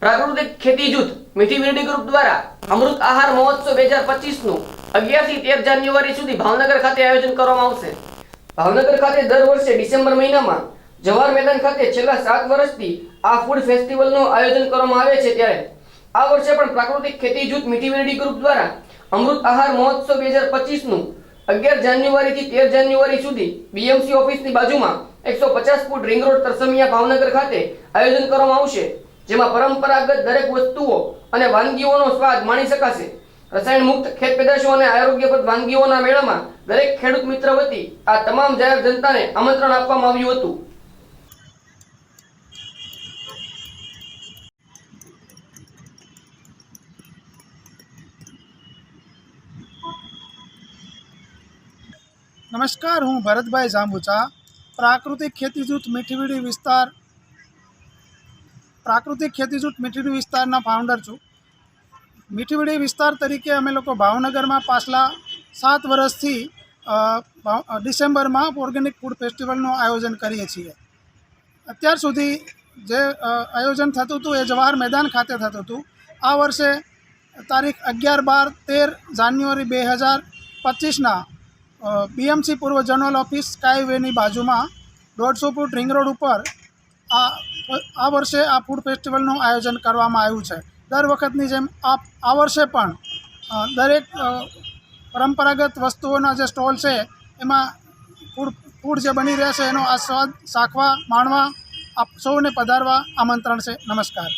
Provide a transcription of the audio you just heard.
પ્રાકૃતિક ખેતી જૂથ મીઠી વીરડી ગ્રુપ દ્વારા અમૃત આહાર મહોત્સવ 2025 નું 11 થી 13 જાન્યુઆરી સુધી ભાવનગર ખાતે આયોજન કરવામાં આવશે। ભાવનગર ખાતે દર વર્ષે ડિસેમ્બર મહિનામાં જવાહર મેદાન ખાતે છેલ્લા 7 વર્ષથી આ ફૂડ ફેસ્ટિવલનું આયોજન કરવામાં આવે છે, ત્યારે આ વર્ષે પણ પ્રાકૃતિક ખેતી જૂથ મીઠી વીરડી ગ્રુપ દ્વારા અમૃત આહાર મહોત્સવ 2025 નું 11 જાન્યુઆરી થી 13 જાન્યુઆરી સુધી બીએમસી ઓફિસની બાજુમાં 150 foot ring road Tarsamiya Bhavnagar ખાતે આયોજન કરવામાં આવશે, જેમાં પરંપરાગત દરેક વસ્તુઓ અને વાનગીઓનો સ્વાદ માણી શકાશે। રસાયણ મુક્ત ખેત પેદાશો અને આરોગ્યપ્રદ વાનગીઓના મેળામાં દરેક ખેડૂત મિત્ર વતી આ તમામ જાહેર જનતાને આમંત્રણ આપવામાં આવ્યું હતું। नमस्कार, हूँ भरतभाई जांबूचा। प्राकृतिक खेती जूथ मीठीवीडी विस्तार फाउंडर छूँ। मीठीवीडी विस्तार तरीके अमे लोग भावनगर में पाछला 7 वर्ष थी डिसेम्बर में ऑर्गेनिक फूड फेस्टिवल आयोजन करीए छीए। अत्यार सुधी जे आयोजन थतुं हतुं ए जवाहर मैदान खाते थतुं हतुं। आ वर्षे तारीख 11, 12, 13 जान्युआरी 2025 बीएमसी पूर्व जनरल ऑफिस स्कायवे बाजू में 150 फूट रिंग रोड पर आ वर्षे आ फूड फेस्टिवल आयोजन करवामां आव्युं छे। दर वखतनी जेम आ वर्षे पण दरेक परंपरागत वस्तुओना जे स्टॉल है एमां फूड जे बनी रह्या छे एनो आस्वाद चाखवा माणवा आप सौने पधारवा आमंत्रण छे। नमस्कार।